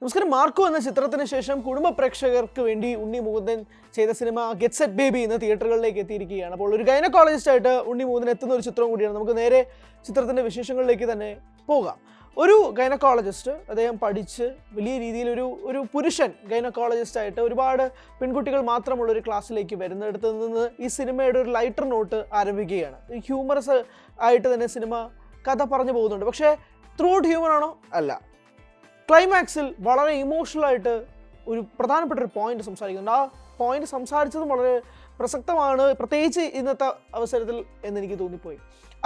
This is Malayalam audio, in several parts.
നമസ്കാരം. മാർക്കോ എന്ന ചിത്രത്തിന് ശേഷം കുടുംബ പ്രേക്ഷകർക്ക് വേണ്ടി ഉണ്ണി മുകുന്ദൻ ചെയ്ത സിനിമ ഗെറ്റ് സെറ്റ് ബേബി ഇന്ന് തിയേറ്ററുകളിലേക്ക് എത്തിയിരിക്കുകയാണ്. അപ്പോൾ ഒരു ഗൈനക്കോളജിസ്റ്റ് ആയിട്ട് ഉണ്ണി മുകുന്ദൻ എത്തുന്ന ഒരു ചിത്രം കൂടിയാണ്. നമുക്ക് നേരെ ചിത്രത്തിൻ്റെ വിശേഷങ്ങളിലേക്ക് തന്നെ പോകാം. ഒരു ഗൈനക്കോളജിസ്റ്റ്, അദ്ദേഹം പഠിച്ച് വലിയ രീതിയിൽ ഒരു പുരുഷൻ ഗൈനക്കോളജിസ്റ്റ് ആയിട്ട് ഒരുപാട് പെൺകുട്ടികൾ മാത്രമുള്ള ഒരു ക്ലാസ്സിലേക്ക് വരുന്നിടത്ത് നിന്ന് ഈ സിനിമയുടെ ഒരു ലൈറ്റർ നോട്ട് ആരംഭിക്കുകയാണ്. ഹ്യൂമറസ് ആയിട്ട് തന്നെ സിനിമ കഥ പറഞ്ഞു പോകുന്നുണ്ട്. പക്ഷേ ത്രൂ ഔട്ട് ഹ്യൂമർ ആണോ? അല്ല. ക്ലൈമാക്സിൽ വളരെ ഇമോഷണലായിട്ട് ഒരു പ്രധാനപ്പെട്ട ഒരു പോയിന്റ് സംസാരിക്കുന്നുണ്ട്. ആ പോയിന്റ് സംസാരിച്ചതും വളരെ പ്രസക്തമാണ്, പ്രത്യേകിച്ച് ഇന്നത്തെ അവസരത്തിൽ എന്നെനിക്ക് തോന്നിപ്പോയി.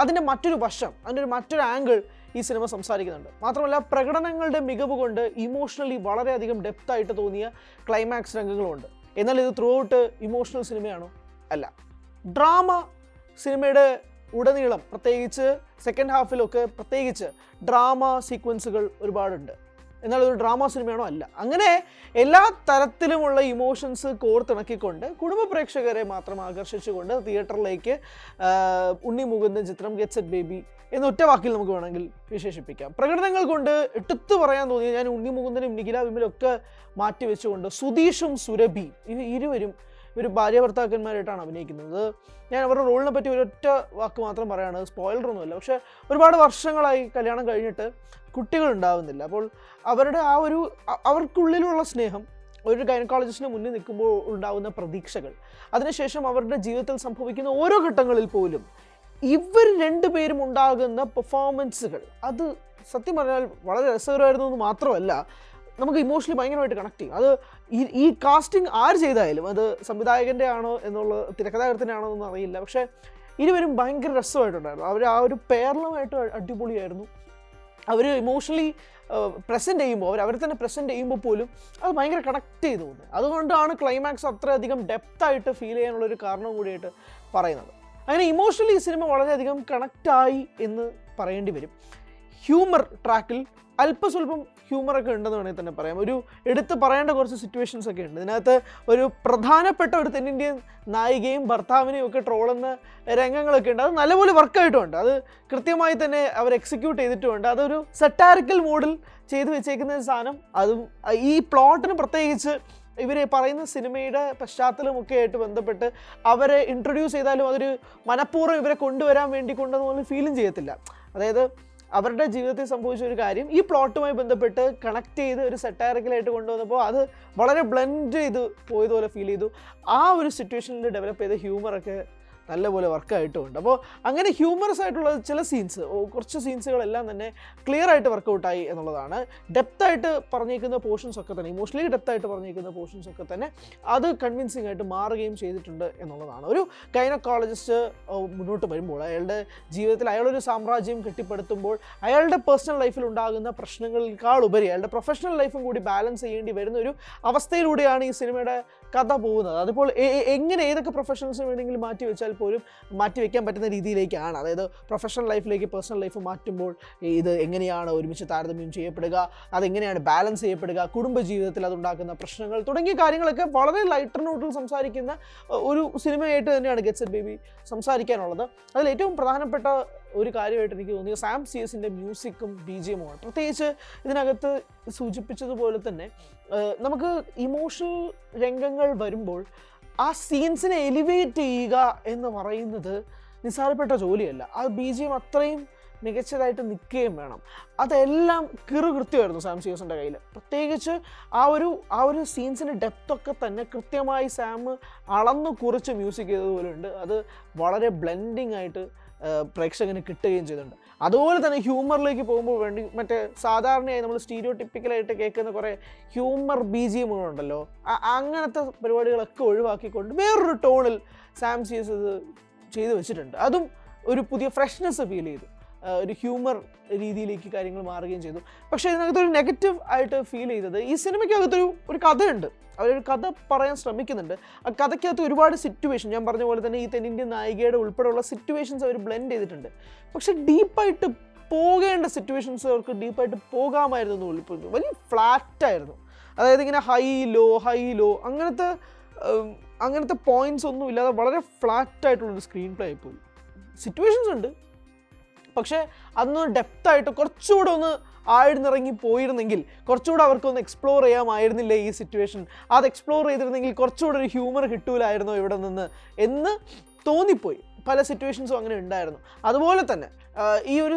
അതിൻ്റെ മറ്റൊരു വശം, അതിൻ്റെ മറ്റൊരു ആംഗിൾ ഈ സിനിമ സംസാരിക്കുന്നുണ്ട്. മാത്രമല്ല പ്രകടനങ്ങളുടെ മികവ് കൊണ്ട് ഇമോഷണലി വളരെയധികം ഡെപ്തായിട്ട് തോന്നിയ ക്ലൈമാക്സ് രംഗങ്ങളുമുണ്ട്. എന്നാൽ ഇത് ത്രൂ ഔട്ട് ഇമോഷണൽ സിനിമയാണോ? അല്ല. ഡ്രാമ സിനിമയുടെ ഉടനീളം, പ്രത്യേകിച്ച് സെക്കൻഡ് ഹാഫിലൊക്കെ പ്രത്യേകിച്ച് ഡ്രാമ സീക്വൻസുകൾ ഒരുപാടുണ്ട്. എന്നാൽ ഒരു ഡ്രാമ സിനിമയാണോ? അല്ല. അങ്ങനെ എല്ലാ തരത്തിലുമുള്ള ഇമോഷൻസ് കോർത്തിണക്കിക്കൊണ്ട് കുടുംബ പ്രേക്ഷകരെ മാത്രം ആകർഷിച്ചുകൊണ്ട് തിയേറ്ററിലേക്ക് ഉണ്ണി മുകുന്ദൻ ചിത്രം ഗെറ്റ് സെറ്റ് ബേബി എന്ന ഒറ്റ വാക്കിൽ നമുക്ക് വേണമെങ്കിൽ വിശേഷിപ്പിക്കാം. പ്രകടനങ്ങൾ കൊണ്ട് എടുത്തു പറയാൻ തോന്നിയ, ഞാൻ ഉണ്ണി മുകുന്ദനും നിഖില വിമലൊക്കെ മാറ്റിവെച്ചുകൊണ്ട് സുധീഷും സുരഭി ഇരുവരും ഒരു ഭാര്യ ഭർത്താക്കന്മാരായിട്ടാണ് അഭിനയിക്കുന്നത്. ഞാൻ അവരുടെ റോളിനെ പറ്റി ഒരൊറ്റ വാക്ക് മാത്രം പറയുകയാണ്, സ്പോയിലറൊന്നുമല്ല. പക്ഷേ ഒരുപാട് വർഷങ്ങളായി കല്യാണം കഴിഞ്ഞിട്ട് കുട്ടികൾ ഉണ്ടാവുന്നില്ല. അപ്പോൾ അവരുടെ അവർക്കുള്ളിലുള്ള സ്നേഹം, ഒരു ഗൈനക്കോളജിസ്റ്റിന് മുന്നിൽ നിൽക്കുമ്പോൾ ഉണ്ടാകുന്ന പ്രതീക്ഷകൾ, അതിനുശേഷം അവരുടെ ജീവിതത്തിൽ സംഭവിക്കുന്ന ഓരോ ഘട്ടങ്ങളിൽ പോലും ഇവർ രണ്ടുപേരും ഉണ്ടാകുന്ന പെർഫോമൻസുകൾ, അത് സത്യം പറഞ്ഞാൽ വളരെ രസകരമായിരുന്നു എന്ന് മാത്രമല്ല, നമുക്ക് ഇമോഷണലി ഭയങ്കരമായിട്ട് കണക്ട് ചെയ്യും. അത് ഈ കാസ്റ്റിംഗ് ആര് ചെയ്തായാലും, അത് സംവിധായകൻ്റെ ആണോ എന്നുള്ള, തിരക്കഥാകൃത്തിൻ്റെ ആണോ എന്നൊന്നും അറിയില്ല. പക്ഷേ ഇരുവരും ഭയങ്കര രസമായിട്ടുണ്ടായിരുന്നു. അവർ ആ ഒരു പേർലമായിട്ട് അടിപൊളിയായിരുന്നു. അവർ ഇമോഷണലി പ്രസൻറ്റ് ചെയ്യുമ്പോൾ, അവരെ തന്നെ പ്രസൻറ്റ് ചെയ്യുമ്പോൾ പോലും അത് ഭയങ്കര കണക്ട് ചെയ്തു പോകുന്നത്. അതുകൊണ്ടാണ് ക്ലൈമാക്സ് അത്രയധികം ഡെപ്തായിട്ട് ഫീൽ ചെയ്യാനുള്ളൊരു കാരണം കൂടിയായിട്ട് പറയുന്നത്. അങ്ങനെ ഇമോഷണലി ഈ സിനിമ വളരെയധികം കണക്റ്റായി എന്ന് പറയേണ്ടി വരും. ഹ്യൂമർ ട്രാക്കിൽ അല്പസ്വല്പം ഹ്യൂമറൊക്കെ ഉണ്ടെന്ന് വേണമെങ്കിൽ തന്നെ പറയാം. ഒരു എടുത്ത് പറയേണ്ട കുറച്ച് സിറ്റുവേഷൻസ് ഒക്കെ ഉണ്ട് ഇതിനകത്ത്. ഒരു പ്രധാനപ്പെട്ട ഒരു തെന്നിന്ത്യൻ നായികയും ഭർത്താവിനെയും ഒക്കെ ട്രോളുന്ന രംഗങ്ങളൊക്കെ ഉണ്ട്. അത് നല്ലപോലെ വർക്കായിട്ടുമുണ്ട്. അത് കൃത്യമായി തന്നെ അവർ എക്സിക്യൂട്ട് ചെയ്തിട്ടുമുണ്ട്. അതൊരു സെറ്റാരിക്കൽ മോഡിൽ ചെയ്തു വെച്ചേക്കുന്ന സാധനം. അതും ഈ പ്ലോട്ടിന് പ്രത്യേകിച്ച് ഇവർ പറയുന്ന സിനിമയുടെ പശ്ചാത്തലമൊക്കെ ആയിട്ട് ബന്ധപ്പെട്ട് അവരെ ഇൻട്രൊഡ്യൂസ് ചെയ്താലും അതൊരു മനഃപൂർവ്വം ഇവരെ കൊണ്ടുവരാൻ വേണ്ടി കൊണ്ടുവന്ന ഫീലും ചെയ്യത്തില്ല. അതായത് അവരുടെ ജീവിതത്തിൽ സംഭവിച്ച ഒരു കാര്യം ഈ പ്ലോട്ടുമായി ബന്ധപ്പെട്ട് കണക്ട് ചെയ്ത് ഒരു സെറ്റാറിക്കലായിട്ട് കൊണ്ടുവന്നപ്പോൾ അത് വളരെ ബ്ലെൻഡ് ചെയ്ത് പോയതുപോലെ ഫീൽ ചെയ്തു. ആ ഒരു സിറ്റുവേഷനിൽ ഡെവലപ്പ് ചെയ്ത ഹ്യൂമറൊക്കെ നല്ലപോലെ വർക്കായിട്ടുമുണ്ട്. അപ്പോൾ അങ്ങനെ ഹ്യൂമറസ് ആയിട്ടുള്ള ചില സീൻസ്, കുറച്ച് സീൻസുകളെല്ലാം തന്നെ ക്ലിയർ ആയിട്ട് വർക്കൗട്ടായി എന്നുള്ളതാണ്. ഡെപ്തായിട്ട് പറഞ്ഞേക്കുന്ന പോർഷൻസ് ഒക്കെ തന്നെ, ഇമോഷണലി ഡെപ്തായിട്ട് പറഞ്ഞേക്കുന്ന പോർഷൻസ് ഒക്കെ തന്നെ അത് കൺവിൻസിംഗ് ആയിട്ട് മാറുകയും ചെയ്തിട്ടുണ്ട് എന്നുള്ളതാണ്. ഒരു ഗൈനക്കോളജിസ്റ്റ് മുന്നോട്ട് വരുമ്പോൾ, അയാളുടെ ജീവിതത്തിൽ അയാളൊരു സാമ്രാജ്യം കെട്ടിപ്പടുത്തുമ്പോൾ അയാളുടെ പേഴ്സണൽ ലൈഫിൽ ഉണ്ടാകുന്ന പ്രശ്നങ്ങളെക്കാൾ ഉപരി അയാളുടെ പ്രൊഫഷണൽ ലൈഫും കൂടി ബാലൻസ് ചെയ്യേണ്ടി വരുന്ന ഒരു അവസ്ഥയിലൂടെയാണ് ഈ സിനിമയുടെ കഥ പോകുന്നത്. അതിപ്പോൾ എങ്ങനെ ഏതൊക്കെ പ്രൊഫഷണൽസിന് വേണമെങ്കിലും മാറ്റി വെച്ചാൽ പോലും മാറ്റി വയ്ക്കാൻ പറ്റുന്ന രീതിയിലേക്കാണ്. അതായത് പ്രൊഫഷണൽ ലൈഫിലേക്ക് പേഴ്സണൽ ലൈഫ് മാറ്റുമ്പോൾ ഇത് എങ്ങനെയാണ് ഒരുമിച്ച് താരതമ്യം ചെയ്യപ്പെടുക, അതെങ്ങനെയാണ് ബാലൻസ് ചെയ്യപ്പെടുക, കുടുംബജീവിതത്തിൽ അതുണ്ടാക്കുന്ന പ്രശ്നങ്ങൾ തുടങ്ങിയ കാര്യങ്ങളൊക്കെ വളരെ ലൈറ്റർ നോട്ടിൽ സംസാരിക്കുന്ന ഒരു സിനിമയായിട്ട് തന്നെയാണ് ഗെറ്റ് സെറ്റ് ബേബി സംസാരിക്കാനുള്ളത്. അതിൽ ഏറ്റവും പ്രധാനപ്പെട്ട ഒരു കാര്യമായിട്ട് എനിക്ക് തോന്നിയത് സാം സിയസിൻ്റെ മ്യൂസിക്കും BGMുമാണ്. പ്രത്യേകിച്ച് ഇതിനകത്ത് സൂചിപ്പിച്ചതുപോലെ തന്നെ നമുക്ക് ഇമോഷണൽ രംഗങ്ങൾ വരുമ്പോൾ ആ സീൻസിനെ എലിവേറ്റ് ചെയ്യുക എന്ന് പറയുന്നത് നിസ്സാരപ്പെട്ട ജോലിയല്ല. ആ BGM അത്രയും മികച്ചതായിട്ട് നിൽക്കുകയും വേണം. അതെല്ലാം കൃത്യമായിരുന്നു സാം സിയോസിൻ്റെ കയ്യിൽ. പ്രത്യേകിച്ച് ആ ഒരു സീൻസിൻ്റെ ഡെപ്തൊക്കെ തന്നെ കൃത്യമായി സാം അളന്നു കുറിച്ച് മ്യൂസിക് ചെയ്തതുപോലെ ഉണ്ട്. അത് വളരെ ബ്ലെൻഡിങ് ആയിട്ട് പ്രേക്ഷകന് കിട്ടുകയും ചെയ്തിട്ടുണ്ട്. അതുപോലെ തന്നെ ഹ്യൂമറിലേക്ക് പോകുമ്പോൾ വേണ്ടി മറ്റേ സാധാരണയായി നമ്മൾ സ്റ്റീരിയോ ടിപ്പിക്കലായിട്ട് കേൾക്കുന്ന കുറേ ഹ്യൂമർ BGMകളുണ്ടല്ലോ, അങ്ങനത്തെ പരിപാടികളൊക്കെ ഒഴിവാക്കിക്കൊണ്ട് വേറൊരു ടോണിൽ സാം സിയസ് ഇത് ചെയ്തു വെച്ചിട്ടുണ്ട്. അതും ഒരു പുതിയ ഫ്രഷ്നെസ് ഫീൽ ചെയ്തു. ഒരു ഹ്യൂമർ രീതിയിലേക്ക് കാര്യങ്ങൾ മാറുകയും ചെയ്തു. പക്ഷേ ഇതിനകത്തൊരു നെഗറ്റീവ് ആയിട്ട് ഫീൽ ചെയ്തത്, ഈ സിനിമയ്ക്കകത്തൊരു കഥയുണ്ട്, അവരൊരു കഥ പറയാൻ ശ്രമിക്കുന്നുണ്ട്. ആ കഥയ്ക്കകത്ത് ഒരുപാട് സിറ്റുവേഷൻ, ഞാൻ പറഞ്ഞ പോലെ തന്നെ ഈ തെന്നിന്ത്യൻ നായികയുടെ ഉൾപ്പെടെയുള്ള സിറ്റുവേഷൻസ് അവർ ബ്ലെൻഡ് ചെയ്തിട്ടുണ്ട്. പക്ഷെ ഡീപ്പായിട്ട് പോകേണ്ട സിറ്റുവേഷൻസ് അവർക്ക് ഡീപ്പായിട്ട് പോകാമായിരുന്നു. ഇപ്പോൾ വലിയ ഫ്ലാറ്റായിരുന്നു. അതായത് ഇങ്ങനെ ഹൈ ലോ അങ്ങനത്തെ പോയിന്റ്സ് ഒന്നും ഇല്ലാതെ വളരെ ഫ്ലാറ്റായിട്ടുള്ളൊരു സ്ക്രീൻ പ്ലേ ആയിപ്പോയി. സിറ്റുവേഷൻസ് ഉണ്ട്, പക്ഷേ അതൊന്ന് ഡെപ്തായിട്ട് കുറച്ചുകൂടെ ഒന്ന് ആഴ്ന്നിറങ്ങി പോയിരുന്നെങ്കിൽ കുറച്ചുകൂടെ അവർക്കൊന്ന് എക്സ്പ്ലോർ ചെയ്യാമായിരുന്നില്ലേ ഈ സിറ്റുവേഷൻ, അത് എക്സ്പ്ലോർ ചെയ്തിരുന്നെങ്കിൽ കുറച്ചുകൂടെ ഒരു ഹ്യൂമർ കിട്ടൂലായിരുന്നോ ഇവിടെ നിന്ന് എന്ന് തോന്നിപ്പോയി. പല സിറ്റുവേഷൻസും അങ്ങനെ ഉണ്ടായിരുന്നു. അതുപോലെ തന്നെ ഈ ഒരു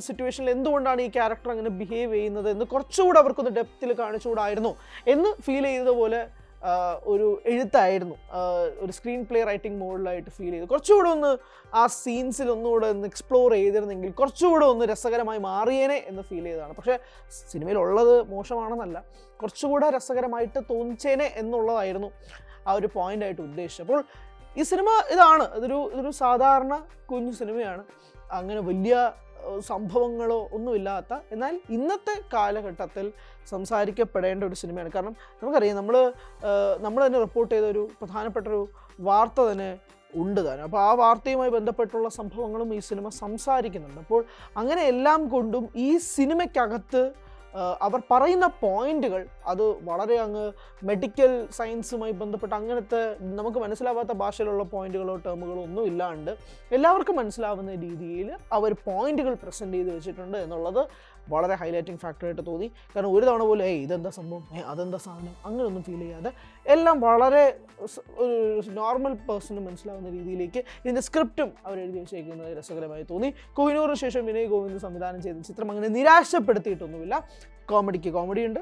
സിറ്റുവേഷനിൽ എന്തുകൊണ്ടാണ് ഈ ക്യാരക്ടർ അങ്ങനെ ബിഹേവ് ചെയ്യുന്നത് എന്ന് കുറച്ചുകൂടെ അവർക്കൊന്ന് ഡെപ്തിൽ കാണിച്ചുകൂടായിരുന്നു എന്ന് ഫീൽ ചെയ്തതുപോലെ ഒരു എഴുത്തായിരുന്നു. ഒരു സ്ക്രീൻ പ്ലേ റൈറ്റിംഗ് മോഡിലായിട്ട് ഫീൽ ചെയ്തു. കുറച്ചുകൂടെ ഒന്ന് ആ സീൻസിൽ ഒന്നുകൂടെ ഒന്ന് എക്സ്പ്ലോർ ചെയ്തിരുന്നെങ്കിൽ കുറച്ചുകൂടെ ഒന്ന് രസകരമായി മാറിയേനെ എന്ന് ഫീൽ ചെയ്തതാണ്. പക്ഷേ സിനിമയിലുള്ളത് മോശമാണെന്നല്ല, കുറച്ചുകൂടെ രസകരമായിട്ട് തോന്നിച്ചേനെ എന്നുള്ളതായിരുന്നു ആ ഒരു പോയിൻ്റായിട്ട് ഉദ്ദേശിച്ചത്. അപ്പോൾ ഈ സിനിമ ഇതൊരു സാധാരണ കുഞ്ഞു സിനിമയാണ്. അങ്ങനെ വലിയ സംഭവങ്ങളോ ഒന്നുമില്ലാത്ത, എന്നാൽ ഇന്നത്തെ കാലഘട്ടത്തിൽ സംസാരിക്കപ്പെടേണ്ട ഒരു സിനിമയാണ്. കാരണം നമുക്കറിയാം, നമ്മൾ തന്നെ റിപ്പോർട്ട് ചെയ്ത ഒരു പ്രധാനപ്പെട്ടൊരു വാർത്ത തന്നെ ഉണ്ട് താനും. അപ്പോൾ ആ വാർത്തയുമായി ബന്ധപ്പെട്ടുള്ള സംഭവങ്ങളും ഈ സിനിമ സംസാരിക്കുന്നുണ്ട്. അപ്പോൾ അങ്ങനെ എല്ലാം കൊണ്ടും ഈ സിനിമയ്ക്കകത്ത് അവർ പറയുന്ന പോയിന്റുകൾ അത് വളരെ അങ്ങ് മെഡിക്കൽ സയൻസുമായി ബന്ധപ്പെട്ട് അങ്ങനത്തെ നമുക്ക് മനസ്സിലാവാത്ത ഭാഷയിലുള്ള പോയിന്റുകളോ ടേമുകളോ ഒന്നും ഇല്ലാണ്ട് എല്ലാവർക്കും മനസ്സിലാവുന്ന രീതിയിൽ അവർ പോയിന്റുകൾ പ്രസൻറ്റ് ചെയ്ത് വെച്ചിട്ടുണ്ട് എന്നുള്ളത് വളരെ ഹൈലൈറ്റിംഗ് ഫാക്ടറായിട്ട് തോന്നി. കാരണം ഒരു തവണ പോലും ഇതെന്താ സംഭവം, അതെന്താ സാധനം, അങ്ങനെയൊന്നും ഫീൽ ചെയ്യാതെ എല്ലാം വളരെ ഒരു നോർമൽ പേഴ്സണ് മനസ്സിലാവുന്ന രീതിയിലേക്ക് ഇതിൻ്റെ സ്ക്രിപ്റ്റും അവർ എഴുതി വെച്ചേക്കുന്നത് രസകരമായി തോന്നി. കോഹിനൂറിന് ശേഷം വിനയ് ഗോവിന്ദ് സംവിധാനം ചെയ്ത ചിത്രം അങ്ങനെ നിരാശപ്പെടുത്തിയിട്ടൊന്നുമില്ല. കോമഡിക്ക് കോമഡിയുണ്ട്,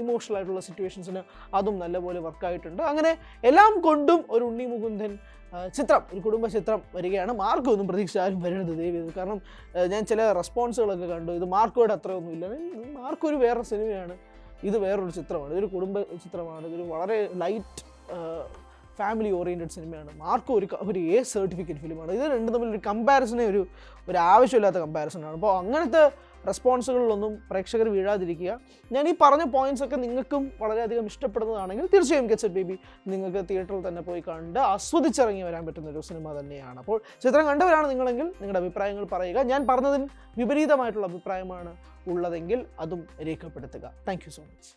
ഇമോഷണൽ ആയിട്ടുള്ള സിറ്റുവേഷൻസിന് അതും നല്ലപോലെ വർക്കായിട്ടുണ്ട്. അങ്ങനെ എല്ലാം കൊണ്ടും ഒരു ഉണ്ണി മുകുന്ദൻ ചിത്രം, ഒരു കുടുംബ ചിത്രം വരികയാണ്. മാർക്കോ ഒന്നും പ്രതീക്ഷ ആരും വരരുത് ദയവ്. കാരണം ഞാൻ ചില റെസ്പോൺസുകളൊക്കെ കണ്ടു, ഇത് മാർക്കോയുടെ അത്രയൊന്നുമില്ല. മാർക്കോ ഒരു വേറെ സിനിമയാണ്, ഇത് വേറൊരു ചിത്രമാണ്, ഇതൊരു കുടുംബ ചിത്രമാണ്, ഇതൊരു വളരെ ലൈറ്റ് ഫാമിലി ഓറിയൻറ്റഡ് സിനിമയാണ്. മാർക്കോ ഒരു എ സർട്ടിഫിക്കറ്റ് ഫിലിമാണ്. ഇത് രണ്ടും തമ്മിലൊരു കമ്പാരിസണേ ഒരു ആവശ്യമില്ലാത്ത കമ്പാരിസണാണ്. അപ്പോൾ അങ്ങനത്തെ റെസ്പോൺസുകളിലൊന്നും പ്രേക്ഷകർ വീഴാതിരിക്കുക. ഞാൻ ഈ പറഞ്ഞ പോയിന്റ്സ് ഒക്കെ നിങ്ങൾക്കും വളരെയധികം ഇഷ്ടപ്പെടുന്നതാണെങ്കിൽ തീർച്ചയായും ഗെറ്റ്സ് ഇറ്റ് ബേബി നിങ്ങൾക്ക് തിയേറ്ററിൽ തന്നെ പോയി കണ്ട് ആസ്വദിച്ചിറങ്ങി വരാൻ പറ്റുന്ന ഒരു സിനിമ തന്നെയാണ്. അപ്പോൾ ചിത്രം കണ്ടവരാണ് നിങ്ങളെങ്കിൽ നിങ്ങളുടെ അഭിപ്രായങ്ങൾ പറയുക. ഞാൻ പറഞ്ഞതിന് വിപരീതമായിട്ടുള്ള അഭിപ്രായമാണ് ഉള്ളതെങ്കിൽ അതും രേഖപ്പെടുത്തുക. Thank you so much.